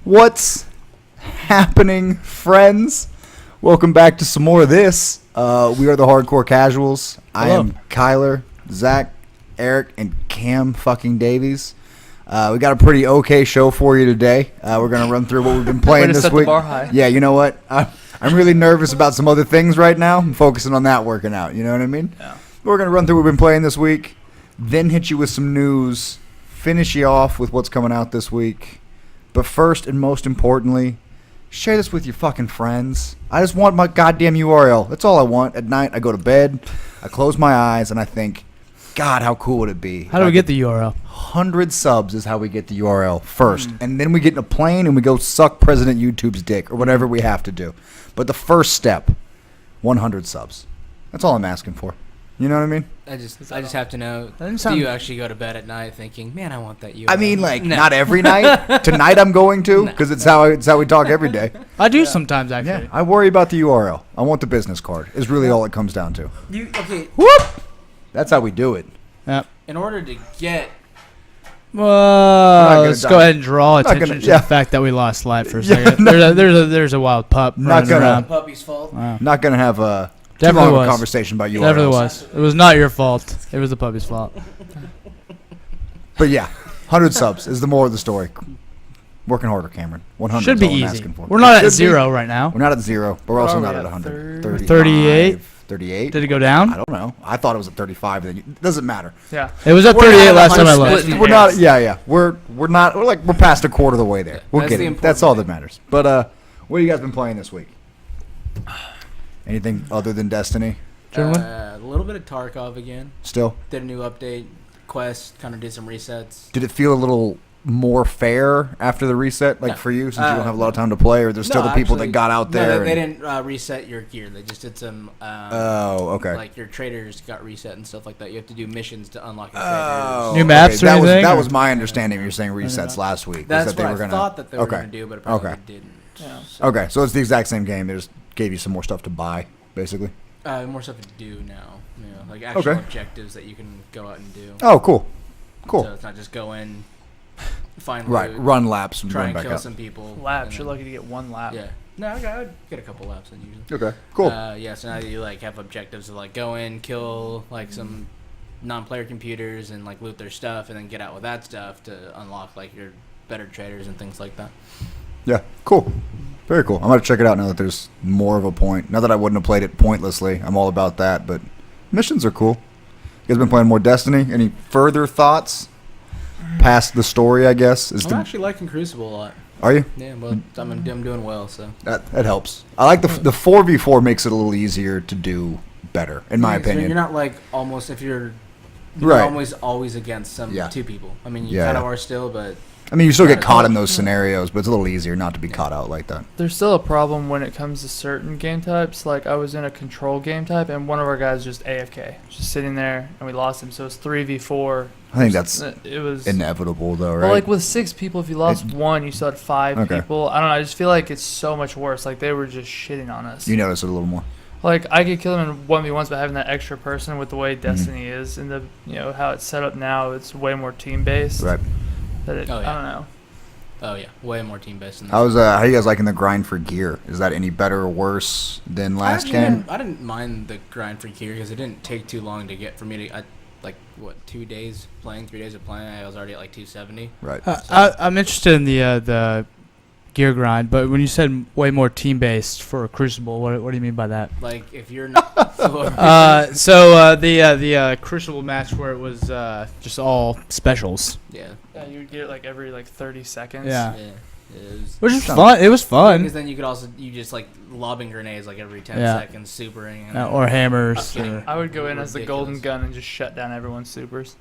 What's happening, friends? Welcome back to some more of this. We are the Hardcore Casuals. I am Kyler, Zach, Eric, and Cam fucking Davies. We got a pretty okay show for you today. We're going to run through what we've been playing this week. Yeah, you know what? I'm really nervous about some other things right now. I'm focusing on that working out. You know what I mean? Yeah. We're going to run through what we've been playing this week, then hit you with some news, finish you off with what's coming out this week. But first and most importantly, share this with your fucking friends. I just want my goddamn URL. That's all I want. At night, I go to bed, I close my eyes, and I think, God, how cool would it be? How do we get the URL? 100 subs is how we get the URL first. And then we get in a plane and we go suck President YouTube's dick or whatever we have to do. But the first step, 100 subs. That's all I'm asking for. You know what I mean? I just have to know, do you actually go to bed at night thinking, man, I want that URL? I mean, like, not every night. Tonight I'm going to, because it's how we talk every day. I do sometimes, actually. Yeah, I worry about the URL. I want the business card is really all it comes down to. Okay. Whoop! That's how we do it. Yep. In order to get... let's go ahead and draw attention to the fact that we lost light for a second. There's a wild pup running around. Puppy's fault. Wow. Not going to have a... Definitely too long was. a conversation about URLs. Definitely was. It was not your fault. It was the puppy's fault. But yeah, 100 subs is the more of the story. Working harder, Cameron. 100 should be is all I'm easy. asking for. We're not at zero right now. We're not at 0, but we're also not at 100. 38? 38? Did it go down? I don't know. I thought it was at 35. It doesn't matter. Yeah. It was at 38 last time I looked. We're not. Yeah. We're past a quarter of the way there. We're getting. That's all that matters. But what have you guys been playing this week? Anything other than Destiny? A little bit of Tarkov again. Still? Did a new update. Quest, kind of did some resets. Did it feel a little more fair after the reset, for you, since you don't have a lot of time to play, or there's still the people that got out there? No, they didn't reset your gear. They just did some... okay. Like, your traders got reset and stuff like that. You have to do missions to unlock your traders. New maps or anything? That was my understanding. You're saying resets last week. That's what I thought that they were going to do, but apparently they didn't. Yeah. Okay, so it's the exact same game. They just gave you some more stuff to buy, basically. More stuff to do now. You know, like actual objectives that you can go out and do. Oh, cool. Cool. So it's not just go in, find loot, run laps, and try run and back kill up. some people. Laps. You're lucky to get one lap. Yeah. No, I'd get a couple laps in usually. Okay, cool. Yeah, so now you have objectives to go in, kill some non-player computers and loot their stuff, and then get out with that stuff to unlock your better traders and things like that. Yeah, cool. Very cool. I'm going to check it out now that there's more of a point. Not that I wouldn't have played it pointlessly. I'm all about that, but missions are cool. You guys been playing more Destiny? Any further thoughts past the story, I guess? I'm actually liking Crucible a lot. Are you? Yeah, well, I'm doing well, so. That helps. I like the 4v4 makes it a little easier to do better, in my opinion. You're not almost, if you're always against two people. I mean, you kind of are still, but... I mean, you still get caught in those scenarios, but it's a little easier not to be caught out like that. There's still a problem when it comes to certain game types. Like, I was in a control game type, and one of our guys just AFK. Just sitting there, and we lost him. So it's 3v4. I think that's was inevitable, though, right? Well, with 6 people, if you lost one, you still had 5 people. I don't know. I just feel like it's so much worse. They were just shitting on us. You notice it a little more. I could kill him in 1v1s, but having that extra person with the way Destiny is and how it's set up now, it's way more team-based. Right. I don't know. Oh yeah, way more team based. How you guys liking the grind for gear? Is that any better or worse than last game? I didn't mind the grind for gear because it didn't take too long to get for me to. 2 days playing, 3 days of playing, I was already at 270. Right. I'm interested in the gear grind, but when you said way more team based for Crucible, what do you mean by that? If you're not the Crucible match where it was just all specials. Yeah, you would get it every 30 seconds. Yeah. Which is fun. It was fun. Because then you could also just lobbing grenades every 10 seconds, supering or hammers. I would go in as the golden gun and just shut down everyone's supers.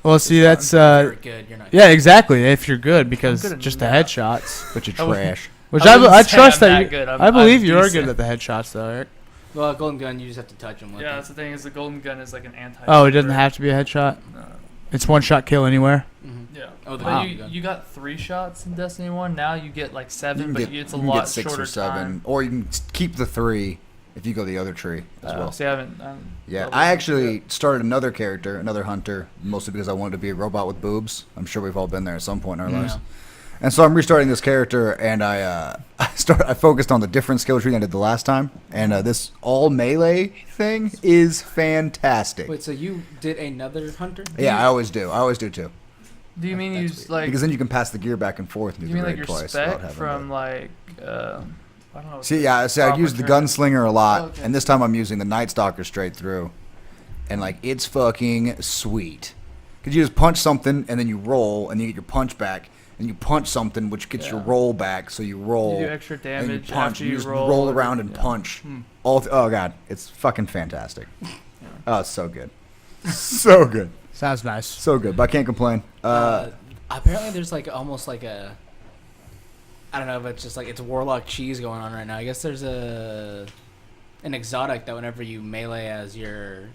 Well, see, that's if you're good, you're not good. Yeah, exactly. If you're good, because just the headshots, but you're trash. Which I trust that you. I believe you are good at the headshots, though, Eric. Well, golden gun, you just have to touch them. Yeah, that's the thing. Is the golden gun is an anti. Oh, it doesn't have to be a headshot. No. It's one shot kill anywhere. Mm-hmm. Yeah. Oh, wow. You got 3 shots in Destiny 1. Now you get 7, but it's a lot shorter 6 or 7, time. or you can keep the 3 if you go the other tree as well. See, I haven't. I actually started another character, another hunter, mostly because I wanted to be a robot with boobs. I'm sure we've all been there at some point in our lives. And so I'm restarting this character, and I focused on the different skill tree than I did the last time, and this all melee thing is fantastic. Wait, so you did another hunter? Yeah, I always do. I always do too. Do you mean you That's like? Because then you can pass the gear back and forth and You do mean the like raid your twice without spec having from to. like I don't know. See, yeah, I use the Proper gunslinger a lot, Okay. and this time I'm using the Night Stalker straight through, and like it's fucking sweet. Because you just punch something and then you roll and you get your punch back, and you punch something which gets your Yeah. roll back, so you roll. You do extra and you damage punch. after You you just roll. around and Yeah. punch. Oh god, it's fucking fantastic. Oh, it's so good, so good, Sounds nice. so good. But I can't complain. Apparently, there's like almost like a. I don't know if it's just like it's warlock cheese going on right now. I guess there's an exotic that whenever you melee as your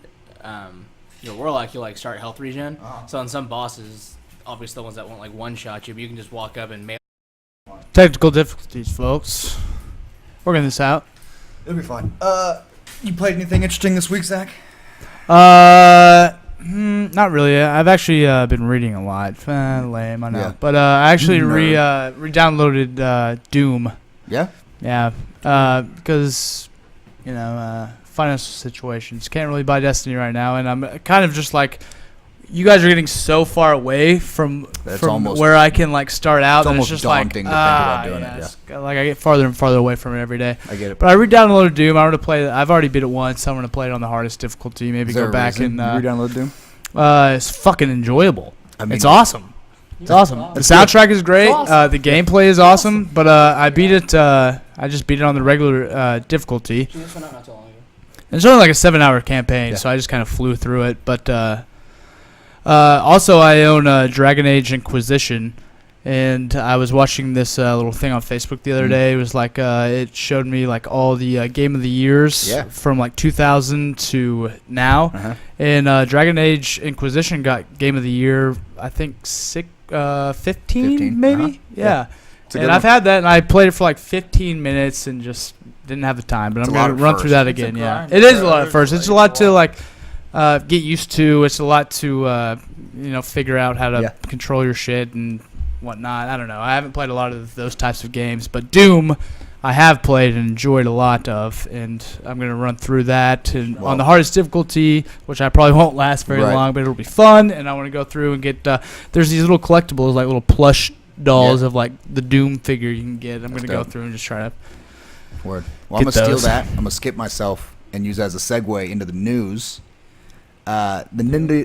warlock, you like start health regen. So on some bosses, obviously the ones that won't like one shot you, but you can just walk up and melee. Technical difficulties, folks. Working this out. It'll be fun. You played anything interesting this week, Zach? Not really. I've actually been reading a lot. Lame, I know. Yeah. But I actually Nerd. re-downloaded Doom. Yeah. Yeah. Because, financial situations. Can't really buy Destiny right now. And I'm kind of just like, you guys are getting so far away from almost- where I can like start out. It's that almost just daunting to think about doing it, it's like I get farther and farther away from it every day. I get it. But I re-downloaded Doom. I'm gonna play it. I've already beat it once. I'm gonna play it on the hardest difficulty. Maybe Is there go a back reason and you re-download Doom? it's fucking enjoyable. I mean, It's awesome. It's awesome. The soundtrack is great. awesome. The gameplay is awesome. But I beat it. I just beat it on the regular difficulty. This one out not too long ago. It's only like a 7-hour campaign, Yeah. so I just kind of flew through it. But also, I own Dragon Age Inquisition, and I was watching this little thing on Facebook the other day. It was like it showed me like all the Game of the Years Yeah. from like 2000 to now, Uh-huh. and Dragon Age Inquisition got Game of the Year. I think 15 maybe. Uh-huh. Yeah. It's a And good I've one. had that, and I played it for like 15 minutes and just didn't have the time. But It's I'm a lot going at to run through first. that It's a again. Yeah, grind, it is a bro. lot at first. It's a lot to like get used to. It's a lot to figure out how to Yeah. control your shit and whatnot. I don't know. I haven't played a lot of those types of games, but Doom, I have played and enjoyed a lot of, and I'm going to run through that and Well- on the hardest difficulty, which I probably won't last very Right. long, but it'll be fun. And I want to go through and get. There's these little collectibles, like little plush dolls Yeah. of like the Doom figure you can get. I'm going That's to go dope. through and just try to. Word. Well, I'm Get gonna steal those. that. I'm gonna skip myself and use that as a segue into the news. The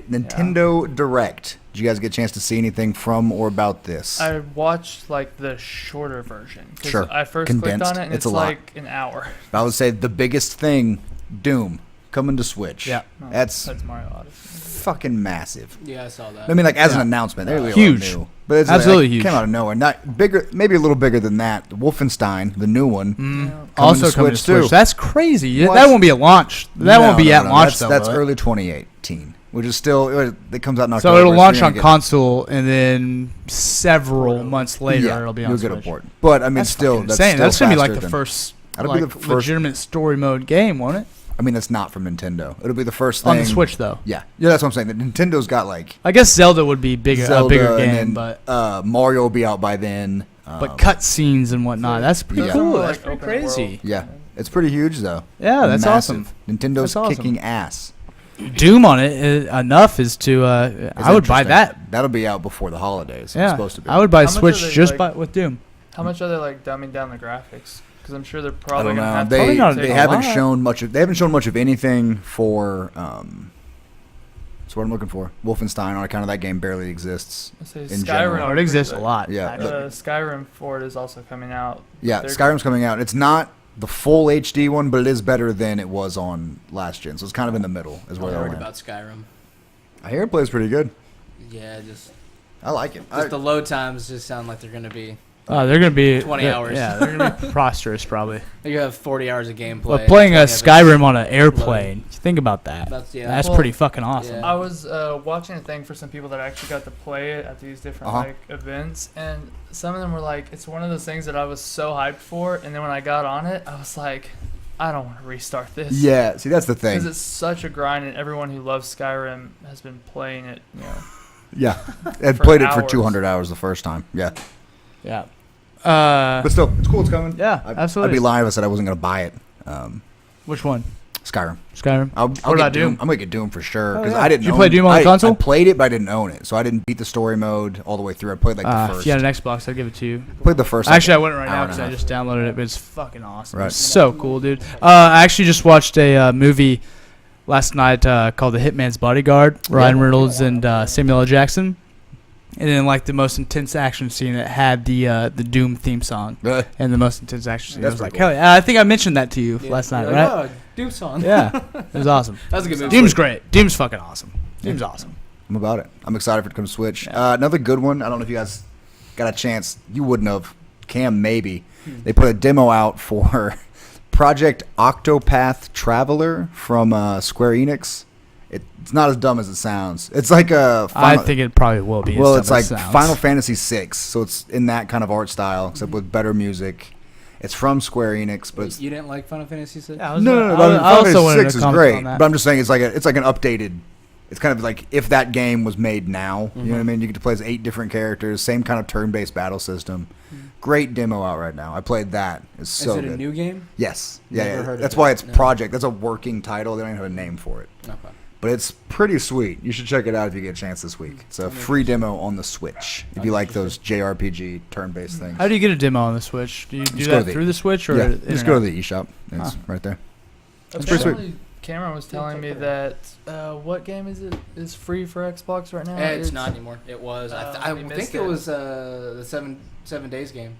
Nintendo Direct. Did you guys get a chance to see anything from or about this? I watched like the shorter version. 'Cause Sure. I first Condensed. clicked on it and It's it's, a lot. like an hour. I would say the biggest thing, Doom, coming to Switch. Yeah. No, That's Mario Odyssey. fucking massive. Yeah, I saw that. I mean, like as an Yeah. announcement, they really Huge. New, but it's Absolutely like, huge. Came out of nowhere. Not bigger, maybe a little bigger than that. Wolfenstein, the new one. Mm. Yeah. Also to coming to Switch, Switch. too. That's crazy. Yeah, What? that won't be at launch. That won't be No, at no. launch though. That's will it? early 2018, which is still it comes out in October. So it'll launch you're on gonna get- console, and then several months later Yeah, it'll be on you'll Switch. get a port. But I mean, That's still, fucking that's insane. still That's gonna be like faster the than- first, That'll be like, the first- legitimate story mode game, won't it? I mean, that's not from Nintendo. It'll be the first thing On the Switch though. Yeah, that's what I'm saying. The Nintendo's got like I guess Zelda would be bigger, a Zelda, bigger game, and then, but Mario will be out by then. cutscenes and whatnot. That's pretty Yeah. cool. More That's like pretty open world. crazy. Yeah, it's pretty huge though. Yeah, that's Massive. awesome. Nintendo's That's awesome. kicking ass. Doom on it enough is to. I would buy Interesting. that. That'll be out before the holidays. It's Yeah, supposed to be. I would buy How much Switch are they, just like- with Doom. How much are they like dumbing down the graphics? Because I'm sure they're I probably don't gonna know. have They Probably not to they a haven't lot. shown much. They haven't shown much of anything for. That's what I'm looking for. Wolfenstein, on account of that game barely exists. say in Skyrim. general. Oh, it exists a lot. Yeah, actually. Skyrim 4 is also coming out. Yeah, They're- Skyrim's coming out. It's not the full HD one, but it is better than it was on last gen. So it's kind of in the middle, is I'm where they're worried at. about Skyrim. I hear it plays pretty good. Yeah, just I like it. the load times just sound like they're gonna be. Oh, they're gonna be 20 hours. Yeah, they're gonna be preposterous probably. You have 40 hours of gameplay. But playing a 20 of it's- Skyrim on an airplane, think about that. That's That's Well, pretty fucking awesome. yeah. I was watching a thing for some people that actually got to play it at these different Uh-huh. like events, and some of them were like, "It's one of those things that I was so hyped for," and then when I got on it, I was like, "I don't want to restart this." Yeah, see, that's the thing. Because it's such a grind, and everyone who loves Skyrim has been playing it. You know, Yeah, I for played it for hours. 200 hours the first time. Yeah, Yeah. But still, it's cool. It's coming. Yeah, I'd absolutely. be lying if I said I wasn't gonna buy it. Which one? Skyrim. Skyrim. I'll What get about Doom? I'm gonna get Doom for sure Oh, because yeah. I didn't. Did you own- play Doom on the I console? played it, but I didn't own it, so I didn't beat the story mode all the way through. I played like the If first. you had an Xbox, I'd give it to you. Played the first. Actually, I wouldn't right hour now and a because I half. just downloaded it, but it's fucking awesome. Right. It's so cool, dude. I actually just watched a movie last night called The Hitman's Bodyguard. Ryan Reynolds and Samuel L. Jackson. And then, like, the most intense action scene, it had the Doom theme song. Really? And the most intense action scene. That's I was like, pretty cool. hell yeah. I think I mentioned that to you last night, You're right? like, oh, Doom song. Yeah. It was awesome. That was a good movie. Doom's great. Doom's fucking awesome. Doom's awesome. I'm about it. I'm excited for it to come to Switch. Yeah. Another good one. I don't know if you guys got a chance. You wouldn't have. Cam, maybe. They put a demo out for Project Octopath Traveler from Square Enix. It's not as dumb as it sounds. It's like a. I think it probably will be. Well, as it's dumb like as it sounds. Final Fantasy VI, so it's in that kind of art style, except with better music. It's from Square Enix, but it's, You didn't like Final Fantasy VI? Yeah, no. I Final also wanted Fantasy to VI is comment great, on that. but I'm just saying it's like an updated. It's kind of like if that game was made now. You know what I mean? You get to play as 8 different characters, same kind of turn-based battle system. Great demo out right now. I played that. It's so Is it good. a new game? Yes. Never Yeah. heard of That's it. why it's No. Project. That's a working title. They don't even have a name for it. Okay. But it's pretty sweet. You should check it out if you get a chance this week. It's a free demo on the Switch. If you like those JRPG turn-based things. How do you get a demo on the Switch? Do you do Just go to that the- through the Switch or Yeah, the just go to internet? the eShop. It's Huh. right there. It's pretty sweet. Apparently, Cameron was telling me that what game is it is free for Xbox right now? It's not anymore. It was. I we missed think it it. was the seven days game.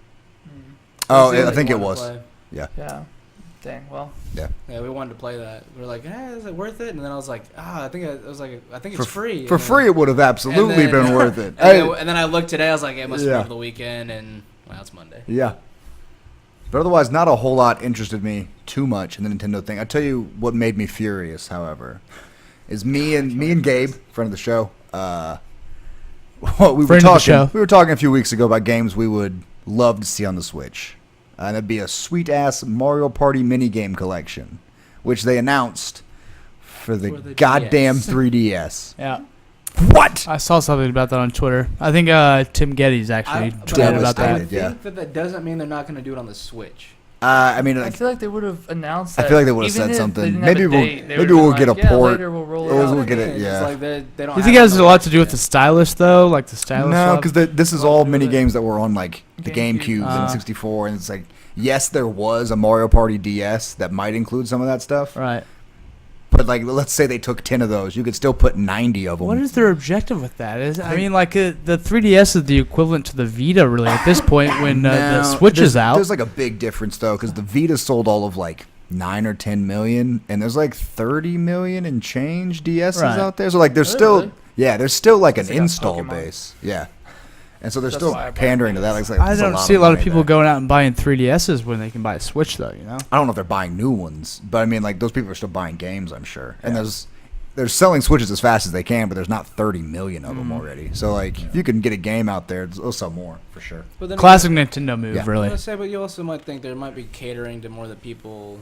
Oh, It was the I one think that it we wanted was. to play. Yeah. Dang. Well. Yeah, we wanted to play that. We were like, is it worth it? And then I was like, I think it's For- free. For And then- free, it would have absolutely and then- been worth it. And, Hey, then I looked today. I was like, it must be Yeah. over the weekend, and well, it's Monday. yeah. But otherwise, not a whole lot interested me too much in the Nintendo thing. I tell you what made me furious, however, is me and Gabe, friend of the show. We Friend of the show. were talking a few weeks ago about games we would love to see on the Switch, and that'd be a sweet ass Mario Party mini game collection, which they announced for the For the goddamn DS. 3DS. Yeah. What? I saw something about that on Twitter. I think Tim Geddes actually But tweeted about devastated. I that. Yeah. think that doesn't mean they're not going to do it on the Switch. I mean, I like, feel like they would have announced I that. feel like they would've even said if they something. didn't have Maybe a we'll- date, they maybe would've we'll been get a like, yeah, port. Later we'll roll it Or out. we'll get it, It's yeah. just like they don't You have think it has it a lot to do with yet. the stylus though? Like the stylus? no, swap? because this is Well, all do mini it. games that were on like the GameCube. GameCube Ah. and 64, and it's like, yes, there was a Mario Party DS that might include some of that stuff, Right. but like, let's say they took 10 of those, you could still put 90 of them. What is their objective with that? I mean, like the 3DS is the equivalent to the Vita, really, at this point when the Now, Switch is out. There's like a big difference though, because the Vita sold all of like 9 or 10 million, and there's like 30 million and change DSs Right. out there. So like, there's Really? still, yeah, there's still like an It's like a install Pokemon. base, yeah, and so they're That's still why I bought pandering to that. Like, it's like, I there's don't see a lot of money people there. going out and buying 3DSs when they can buy a Switch, though. You know. I don't know if they're buying new ones, but I mean, like, those people are still buying games, I'm sure. And they're selling Switches as fast as they can, but there's not 30 million of them already. So, like, if you can get a game out there, they'll sell more for sure. But then Classic Nintendo move, Yeah. I really. was gonna say, but you also might think there might be catering to more the people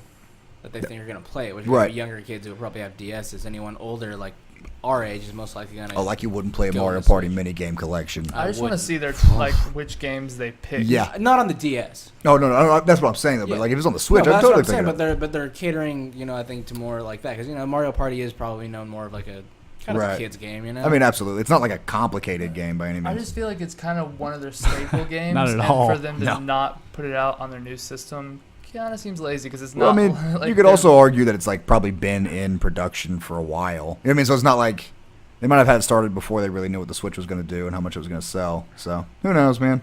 that they think are gonna play it, which Right. are younger kids who will probably have DSs. Anyone older, like our age, is most likely gonna. Oh, like you wouldn't play a Go on Mario the Party Switch. mini game collection. I just want to wouldn't. see their like which games they pick. Yeah. Not on the DS. No, that's what I'm saying, though. But, Yeah. like, if it's on the Switch, No, I'd that's what totally I'm saying. pick it up. But they're catering, I think to more like that because Mario Party is probably known more of like a kind of Right. a kids game. I mean, absolutely. It's not like a complicated game by any I means. just feel like it's kind of one of their staple games. Not at and all. for them to No. not put it out on their new system kind of seems lazy because it's Well, I not. mean, like you could they're- also argue that it's, like, probably been in production for a while. You know what I mean? So it's not like they might have had it started before they really knew what the Switch was going to do and how much it was going to sell. So, who knows, man?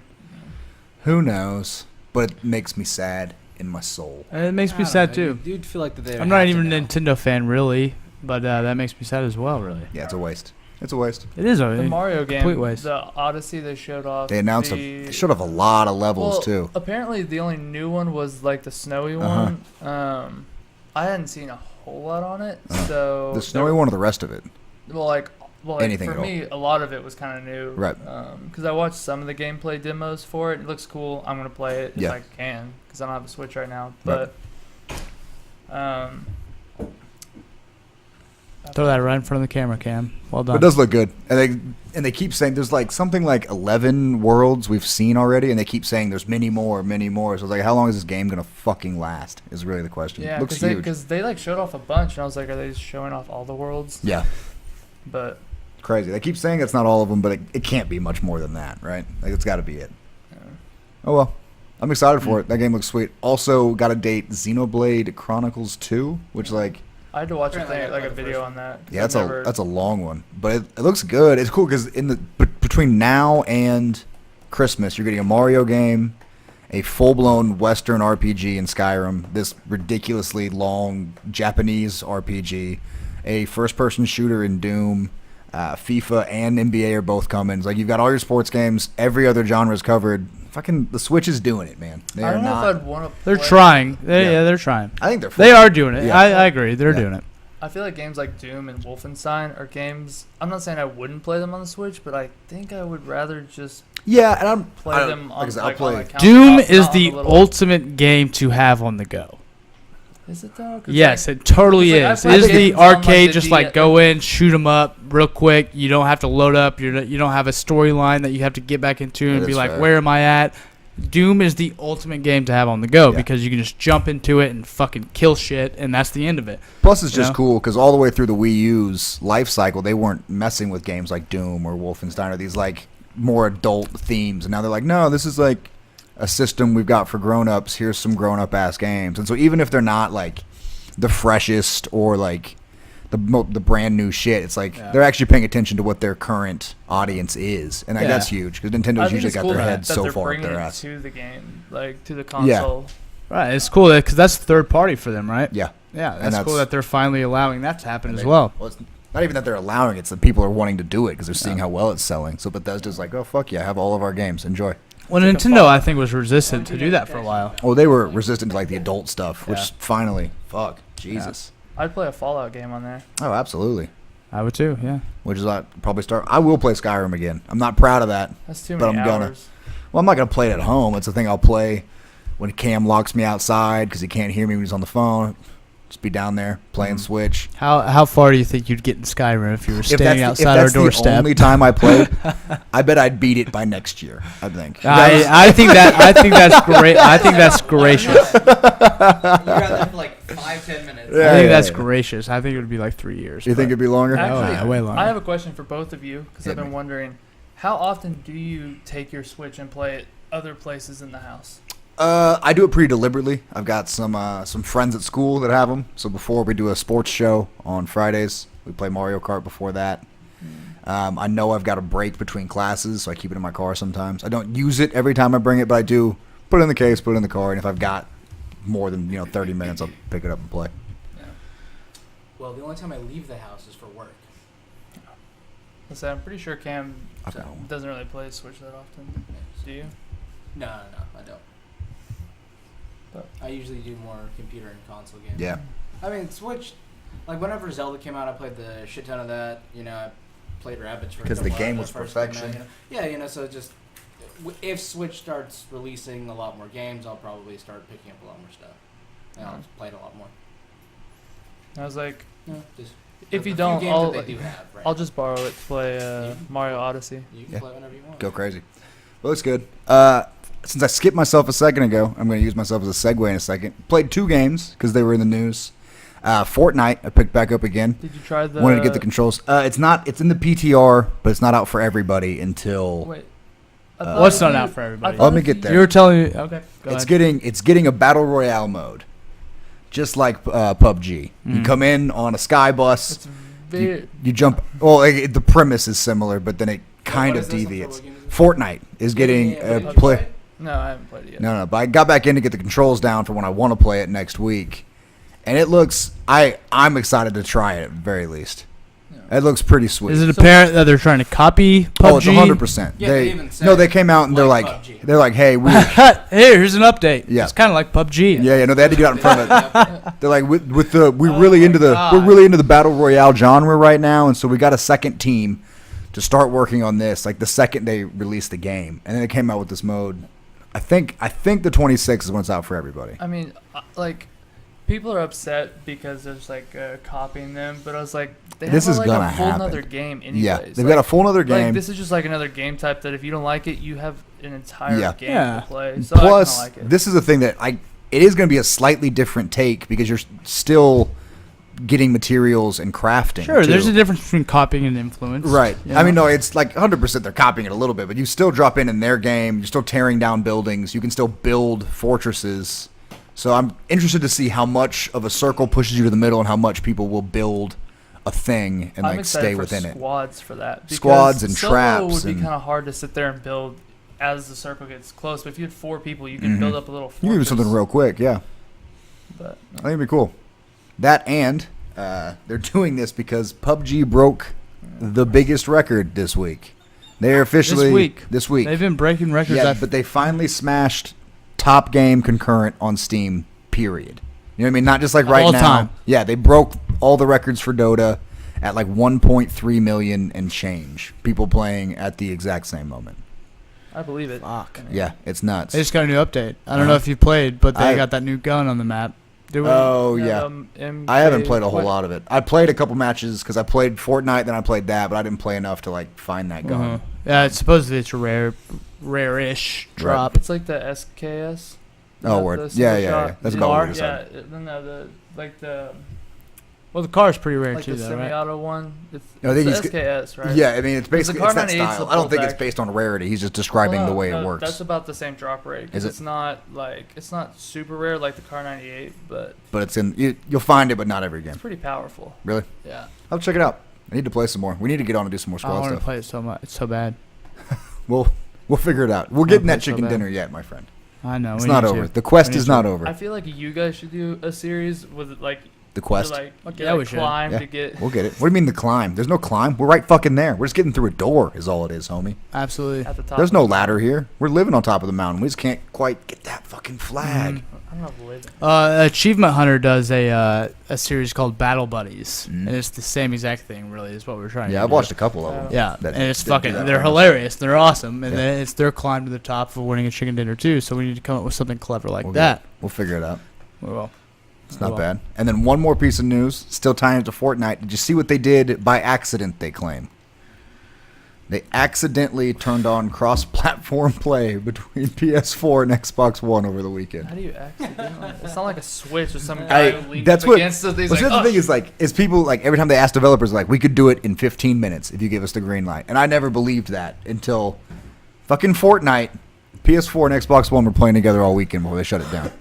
Who knows? But it makes me sad in my soul. It makes I me don't sad know, too. You'd feel like that they. I'm not even a Nintendo fan, really, but that makes me sad as well, really. Yeah, it's a waste. It's a waste. It is the Mario complete game, waste. the Odyssey they showed off. They announced they showed off a lot of levels, well, too. Apparently, the only new one was like the snowy Uh-huh. one. I hadn't seen a whole lot on it, so The snowy one or the rest of it? Well, like Anything for at all. me, a lot of it was kind of new. Right. Because I watched some of the gameplay demos for it. It looks cool. I'm gonna play it if Yeah. I can, because I don't have a Switch right now. Right. But, Throw that right in front of the camera, Cam. Well But done. it does look good, and they keep saying there's like something like 11 worlds we've seen already, and they keep saying there's many more. So it's like, how long is this game gonna fucking last? Is really the question. Yeah, Looks huge. because they like showed off a bunch, and I was like, are they just showing off all the worlds? Yeah, But crazy. They keep saying it's not all of them, but it can't be much more than that, right? Like it's got to be it. yeah. Oh well, I'm excited for it. That game looks sweet. Also got a date, Xenoblade Chronicles 2, which like. I had to watch Apparently I like a played the video first on that. 'cause Yeah, I've that's a long one, but it looks good. It's cool because between now and Christmas, you're getting a Mario game, a full-blown Western RPG in Skyrim, this ridiculously long Japanese RPG, a first-person shooter in Doom, FIFA and NBA are both coming. It's like you've got all your sports games, every other genre is covered. Fucking the Switch is doing it, man. They I are don't know not. if I'd want to. They're trying. Yeah. They're trying. I think they're. They fun. are doing it. Yeah. I agree. They're Yeah. doing it. I feel like games like Doom and Wolfenstein are games. I'm not saying I wouldn't play them on the Switch, but I think I would rather just Yeah, and I'm play them on I said, I'll like, play. on a couch- Doom not is on the little- ultimate game to have on the go. Is it though? 'Cause, Yes, like, it totally it's like, I is. It played is the games on, like, arcade, the just like DS go in, shoot them up real quick. You don't have to load up. You don't have a storyline that you have to get back into and That be is like, fair. where am I at? Doom is the ultimate game to have on the go Yeah. because you can just jump into it and fucking kill shit, and that's the end of it. Plus, it's just know? cool because all the way through the Wii U's life cycle, they weren't messing with games like Doom or Wolfenstein or these like more adult themes. And now they're like, no, this is like a system we've got for grown-ups. Here's some grown-up ass games. And so even if they're not like the freshest or like the brand new shit, it's like Yeah. they're actually paying attention to what their current audience is, and like, Yeah. that's huge because I Nintendo's think usually it's got cool their that- heads that so they're far up bringing their it ass. to the game, like to the console. Right, it's cool because that's third party for them, right? Yeah. Yeah, And that's cool that's- that they're finally allowing that to happen as They- well. Well, it's not even that they're allowing it; it's that people are wanting to do it because they're seeing Yeah. how well it's selling. So Bethesda's like, "Oh fuck yeah, have all of our games, enjoy." Well, It's like a Nintendo, fall- I think, was resistant to do that for a while. Well, they were resistant to like the adult stuff, which Yeah. finally, fuck, Jesus. I'd play a Fallout game on there. Oh, absolutely. I would too, yeah. Which is I probably start. I will play Skyrim again. I'm not proud of that. That's too But many I'm gonna. hours. Well, I'm not gonna play it at home. It's a thing I'll play when Cam locks me outside because he can't hear me when he's on the phone. Just be down there playing Mhm. Switch. How far do you think you'd get in Skyrim if you were standing if outside our that's the doorstep? only time I played, I bet I'd beat it by next year. I think. I think that's great. I think that's gracious. You got there for like 5-10 minutes. Yeah, I think yeah, that's yeah. gracious. I think it would be like 3 years. You think it'd be longer? Actually, yeah, way longer. I have a question for both of you because Hit I've been me. wondering, how often do you take your Switch and play it other places in the house? I do it pretty deliberately. I've got some friends at school that have them. So before we do a sports show on Fridays, we play Mario Kart before that. I know I've got a break between classes, so I keep it in my car sometimes. I don't use it every time I bring it, but I do put it in the case, put it in the car, and if I've got more than 30 minutes, I'll pick it up and play. Well, the only time I leave the house is for work. So I'm pretty sure Cam I've got one. doesn't really play Switch that often. Do you? No, I don't. But- I usually do more computer and console games. Yeah. I mean, Switch, like whenever Zelda came out, I played the shit ton of that. I played Rabbids for a 'Cause the couple game hours was first came out, perfection. Yeah, so just if Switch starts releasing a lot more games, I'll probably start picking up a lot more stuff. And I'll play it a lot more. I was like, Just if the you few don't, games I'll that they do have, right I'll now. just borrow it to play Mario Odyssey. You can Yeah. play whenever you want. Go crazy. Well, it's good. Since I skipped myself a second ago, I'm going to use myself as a segue in a second. Played 2 games because they were in the news. Fortnite, I picked back up again. Did you try the? Wanted to get the controls. It's in the PTR, but it's not out for everybody until Wait. What's not out for everybody? Let me get there. You were telling me. Okay, go it's ahead. getting a battle royale mode, just like PUBG. You Mhm. come in on a sky bus. It's very. You jump. Well, the premise is similar, but then it kind What of is this? deviates. What game is this? Fortnite is getting Yeah, a did you play. it? No, I haven't played it yet. No, but I got back in to get the controls down for when I want to play it next week, and it looks. I'm excited to try it at the very least. Yeah. It looks pretty sweet. Is it apparent that they're trying to copy PUBG? Oh, it's 100%. Yeah, they even said they came out and they're like like, PUBG. hey, we. Hey, here's an update. Yeah. It's kind of like PUBG. Yeah, no, they had to get out in front of it. They're like, with the we're Oh really my into the God. we're really into the battle royale genre right now, and so we got a second team to start working on this. Like the second they released the game, and then it came out with this mode. I think the 26th is when it's out for everybody. I mean, like, people are upset because there's like copying them, but I was like, they This have is like gonna a full happen. another game anyways. Yeah, they've got a full other game. Like, this is just like another game type that if you don't like it, you have an entire Yeah. game Yeah. to play. So Plus, I kind of like it. this is the thing that it is going to be a slightly different take because you're still getting materials and crafting. Sure, too. there's a difference between copying and influence. Right. you I mean, know? no, it's like 100% they're copying it a little bit, but you still drop in their game. You're still tearing down buildings. You can still build fortresses. So I'm interested to see how much of a circle pushes you to the middle and how much people will build a thing and I'm like excited stay for within it. squads for that. Because Squads and solo traps would be and- kind of hard to sit there and build as the circle gets close. But if you had 4 people, you can build up a little fortress. You can do something real quick, yeah. But I think it'd be cool. That and they're doing this because PUBG broke the biggest record this week. They're officially this week. They've been breaking records. Yeah, but they finally smashed top game concurrent on Steam. Period. You know what I mean? Not just like right All now. time. Yeah, they broke all the records for Dota at like 1.3 million and change people playing at the exact same moment. I believe it. Fuck. I mean, Yeah, it's nuts. They just got a new update. I don't know Uh-huh. if you played, but they I- got that new gun on the map. Do we? Oh yeah. I haven't played a whole what- lot of it. I played a couple matches because I played Fortnite, then I played that, but I didn't play enough to like find that gun. Uh-huh. Yeah, it's supposedly it's a rare-ish drop. It's like the SKS. Oh, not word. the Yeah, single yeah, shot. yeah. That's The about what R- we decided. Yeah, no, the like the Well, the car is pretty rare like too, the though, right? semi-auto one. It's, No, I think it's he's the SKS, right? Yeah, I mean it's Because the basically it's that 98's style. the I don't think pullback. it's based on rarity. He's just describing Well, the way no, it works. That's about the same drop rate. 'Cause Is it? it's not like it's not super rare like the Car 98, but But it's in you'll find it, but not every game. it's pretty powerful. Really? Yeah. I'll check it out. I need to play some more. We need to get on and do some more I squad want to stuff. play it so much. It's so bad. We'll figure it out. We'll I get in play that it so chicken bad. dinner yet, my friend. I know. It's we not need over. to. The quest We is need not to. over. I feel like you guys should do a series with like The quest. Like, okay, Yeah, like we should. climb Yeah. to get. We'll get it. What do you mean the climb? There's no climb. We're right fucking there. We're just getting through a door is all it is, homie. Absolutely. At the top. There's of no the ladder here. We're living on top of the mountain. We just can't quite get that fucking flag. Mhm. I don't know if living. Achievement Hunter does a series called Battle Buddies, Mhm. and it's the same exact thing. Really, is what we're trying. Yeah, to I've do. watched a couple of them. Yeah, that- and it's that do fucking. that They're premise. hilarious. They're awesome, and Yeah. then it's their climb to the top for winning a chicken dinner too. So we need to come up with something clever like We'll that. We'll figure it out. Well, It's not Well. bad. And then one more piece of news, still tying it to Fortnite. Did you see what they did by accident, they claim? They accidentally turned on cross-platform play between PS4 and Xbox One over the weekend. How do you accidentally? It's not like a switch or some guy who leans that's up what. against it. He's Well, like, the "Oh, thing is, like, is people like every time they ask developers, like, we could do it in 15 minutes if you give us the green light, and I never believed that until fucking Fortnite, PS4 and Xbox One were playing together all weekend before they shut it down.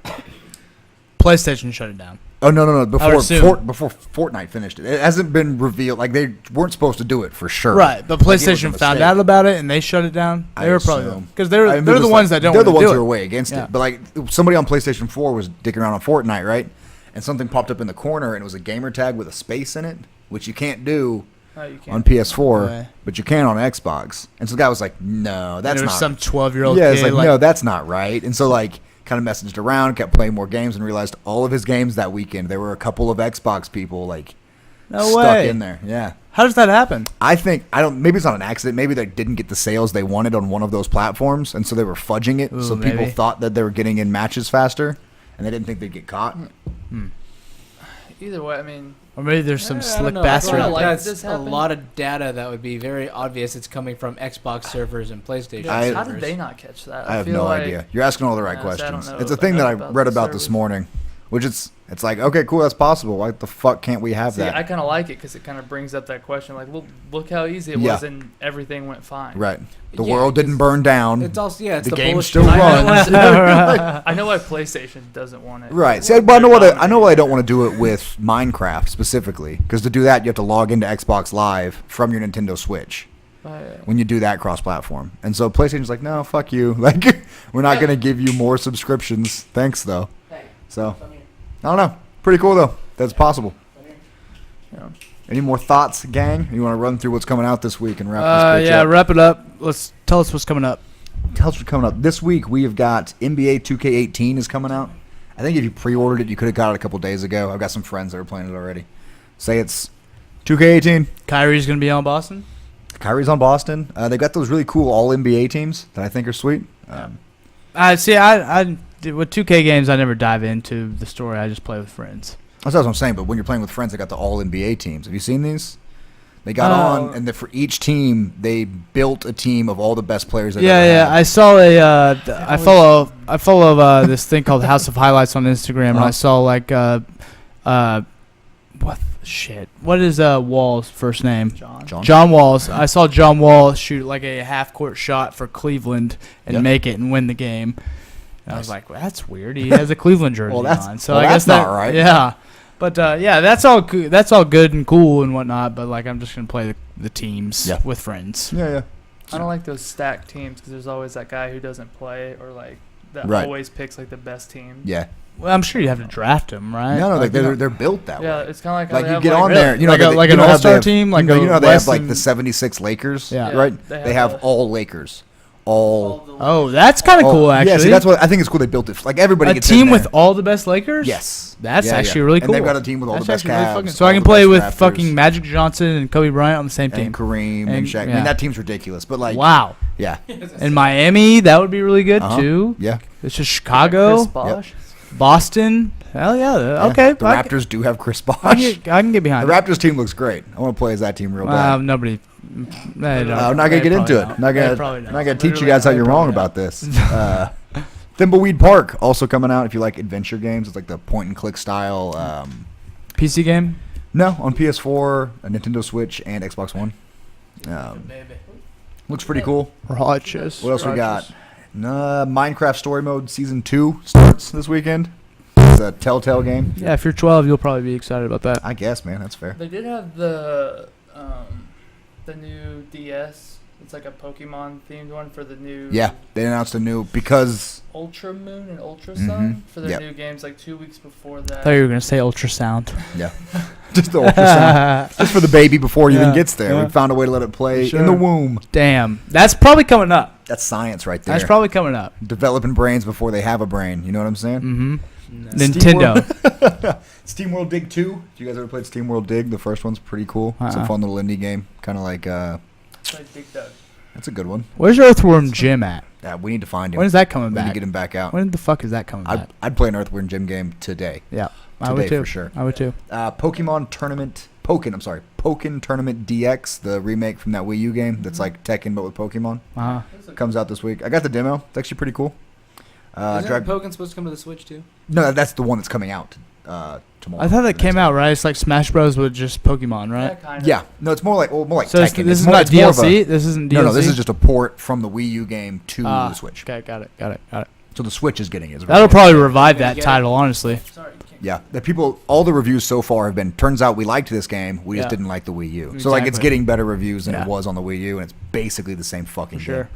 PlayStation shut it down. Oh no! Before assume. before Fortnite finished it, it hasn't been revealed. Like they weren't supposed to do it for sure. Right, but Like, it was a PlayStation found mistake. out about it and they shut it down. I They were probably assume. because they're I mean, they're it the was ones like- that don't. They're the wanna ones do who are it. way against Yeah. it. But like somebody on PlayStation 4 was dicking around on Fortnite, right? And something popped up in the corner, and it was a gamer tag with a space in it, which you can't do no, you can't." on PS4, Right. but you can on Xbox. And so the guy was like, "No, And that's there was not." some 12-year-old Yeah, kid. it's like, no, that's not right. And so like kind of messaged around, kept playing more games, and realized all of his games that weekend there were a couple of Xbox people like no stuck way. in there. Yeah. How does that happen? I think I don't. Maybe it's not an accident. Maybe they didn't get the sales they wanted on one of those platforms, and so they were fudging it. Ooh, so people maybe. thought that they were getting in matches faster, and they didn't think they'd get caught. Either way, I mean, Or maybe there's some I don't slick know. I bastard. feel out like there. that's This a happened. lot of data that would be very obvious. It's coming from Xbox servers and PlayStation I- how servers. did they not catch that? I have feel no like idea. You're asking all the right Yeah, so I don't questions. know It's a thing that I enough about read the about this service. morning, which it's like okay, cool, that's possible. Why the fuck can't we have See, that? I kind of like it because it kind of brings up that question. Like, look how easy it Yeah. was, and everything went fine. Right. The Yeah, world didn't 'cause burn down. It's also it's The the game bullshit. still I runs. I know why PlayStation doesn't want it. Right. See, but I know why they don't want to do it with Minecraft specifically, because to do that you have to log into Xbox Live from your Nintendo Switch. When you do that cross-platform. And so PlayStation's like, no, fuck you. Like, we're not going to give you more subscriptions. Thanks, though. So, I don't know. Pretty cool, though. That's possible. Yeah. Any more thoughts, gang? You want to run through what's coming out this week and wrap this bitch Yeah, up? wrap it up. Let's tell us what's coming up. Tell us what's coming up. This week, we have got NBA 2K18 is coming out. I think if you pre-ordered it, you could have got it a couple days ago. I've got some friends that are playing it already. Say it's 2K18. Kyrie's gonna be on Boston. Kyrie's on Boston. They got those really cool all NBA teams that I think are sweet. See, I with 2K games, I never dive into the story. I just play with friends. That's what I'm saying. But when you're playing with friends, they got the all NBA teams. Have you seen these? They got on, and for each team, they built a team of all the best players. Yeah. I saw I follow this thing called House of Highlights on Instagram, and I saw like what is Wall's first name? John Wall's. I saw John Wall shoot like a half-court shot for Cleveland and make it and win the game. And I was like, well, that's weird. He has a Cleveland jersey on. So I guess that's not right. Yeah. But that's all good. That's all good and cool and whatnot. But like, I'm just gonna play the teams with friends. Yeah. I don't like those stacked teams because there's always that guy who doesn't play or like that always picks like the best team. Yeah. Well, I'm sure you have to draft them, right? No, like they're built that way. Yeah, it's kind of like how you get on there, like an all-star team, like you know how they have like the 76 Lakers, right? They have all Lakers. Oh, that's kind of cool, actually. Yeah, see, that's what I think is cool. They built it like everybody gets team in there. with all the best Lakers. Yes, that's actually really cool. And they've got a team with all the best Cavs. So I can play with fucking Magic Johnson and Kobe Bryant on the same team. And Kareem and Shaq. I mean, that team's ridiculous, but like, wow. Yeah. In Miami, that would be really good too. Yeah. It's just Chicago, Boston. Hell yeah. Okay. The Raptors do have Chris Bosh. I can get behind the Raptors team looks great. I want to play as that team real bad. Nobody. I'm not gonna get into it. Not gonna teach you guys how you're wrong about this. Thimbleweed Park also coming out. If you like adventure games, it's like the point and click style. PC game? No, on PS4, a Nintendo Switch, and Xbox One. Looks pretty cool. Righteous. What else we got? Minecraft Story Mode Season 2 starts this weekend. It's a Telltale game. Yeah, if you're 12, you'll probably be excited about that. I guess, man. That's fair. They did have the new DS. It's like a Pokemon themed one for the new. Yeah, they announced a new because Ultra Moon and Ultra Sun for their new games like 2 weeks before that. I thought you were gonna say ultrasound. Yeah, just the ultrasound, just for the baby before it even gets there. We found a way to let it play in the womb. Damn, that's probably coming up. That's science right there. That's probably coming up. Developing brains before they have a brain. You know what I'm saying? Mm-hmm. No. Nintendo. SteamWorld Dig 2. If you guys ever played SteamWorld Dig, the first one's pretty cool. It's a fun little indie game, kind of like. It's like Dig Dug. That's a good one. Where's Earthworm Jim at? Yeah, we need to find him. When is that coming back? We need to get him back out. When the fuck is that coming back? I'd play an Earthworm Jim game today. Yeah, I would too. For sure. I would too. Pokemon Tournament. Pokken Tournament DX, the remake from that Wii U game that's like Tekken but with Pokemon. Comes out this week. I got the demo. It's actually pretty cool. Isn't Pokemon supposed to come to the Switch too? No, that's the one that's coming out tomorrow. I thought that came out, right? It's like Smash Bros with just Pokemon, right? Yeah, kind of. Yeah. No, it's more like so Tekken. This is not DLC? This isn't DLC? No, this is just a port from the Wii U game to the Switch. Okay, got it. So the Switch is getting it. That'll probably revive that title, honestly. Sorry. Yeah, all the reviews so far have been, turns out we liked this game, we just didn't like the Wii U. Exactly. So like it's getting better reviews than it was on the Wii U, and it's basically the same fucking game.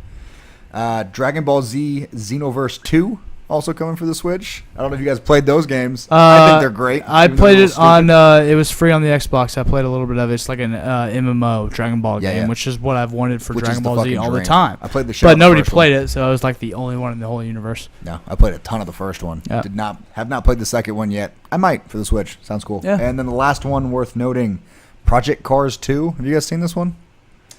Dragon Ball Z Xenoverse 2 also coming for the Switch. I don't know if you guys played those games. I think they're great. I played it on, it was free on the Xbox. I played a little bit of it. It's like an MMO Dragon Ball game, which is what I've wanted for Dragon Ball Z all the time. I played the show. But nobody played it, so I was like the only one in the whole universe. No, I played a ton of the first one. Yep. Have not played the second one yet. I might for the Switch. Sounds cool. Yeah. And then the last one worth noting, Project Cars 2. Have you guys seen this one?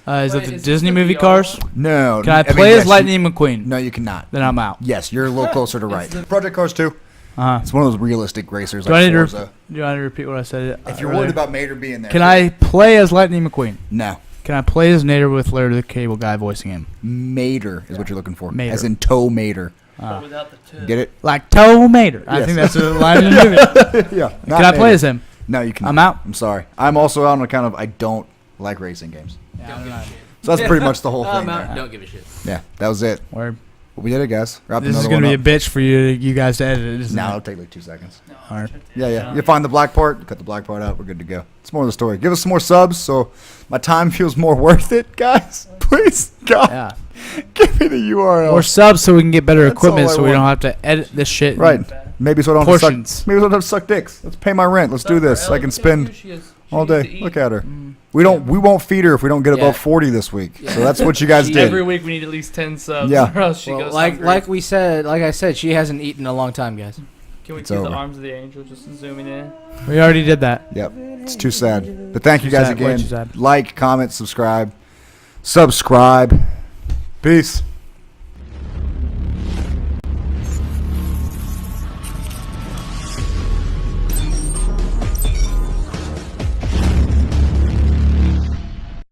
Is that the Disney movie Cars? No. Can I play as Lightning McQueen? No, you cannot. Then I'm out. Yes, you're a little closer to right. Project Cars 2. It's one of those realistic racers do like I Forza. Do I need to repeat what I said? If you're worried about Mater being there. Can I play as Lightning McQueen? No. Can I play as Nader with Larry the Cable Guy voicing him? Mater is what you're looking for. Mater. As in Toe Mater. But without the two. Get it? Like Toe Mater. I think that's the line in the movie. Yeah. Can I play as him? No, you cannot. I'm out. I'm sorry. I'm also out on account of I don't like racing games. So that's pretty much the whole thing. Don't give a shit. Yeah, that was it. Word. We did it, guys. This is going to be a bitch for you guys to edit, isn't No, it? it'll take like 2 seconds. No, All right. Yeah. You find the black part, cut the black part out, we're good to go. It's more of the story. Give us some more subs so my time feels more worth it, guys. Please, God. Yeah. Give me the URL. Or subs so we can get better That's equipment all I so we don't want. have to edit this shit. Right. Maybe so I don't have to Portions. suck. Maybe so I don't have to suck dicks. Let's pay my rent. Let's do this. I can spend all day. Look at her. We won't feed her if we don't get above 40 this week. So that's what you guys did. Every week we need at least 10 subs. Yeah. Or else she goes like hungry. I said, she hasn't eaten in a long time, guys. Can we It's keep over. the arms of the angel just zooming in? We already did that. Yep. It's too sad. But thank you guys Way too again. sad. Like, comment, subscribe. Peace.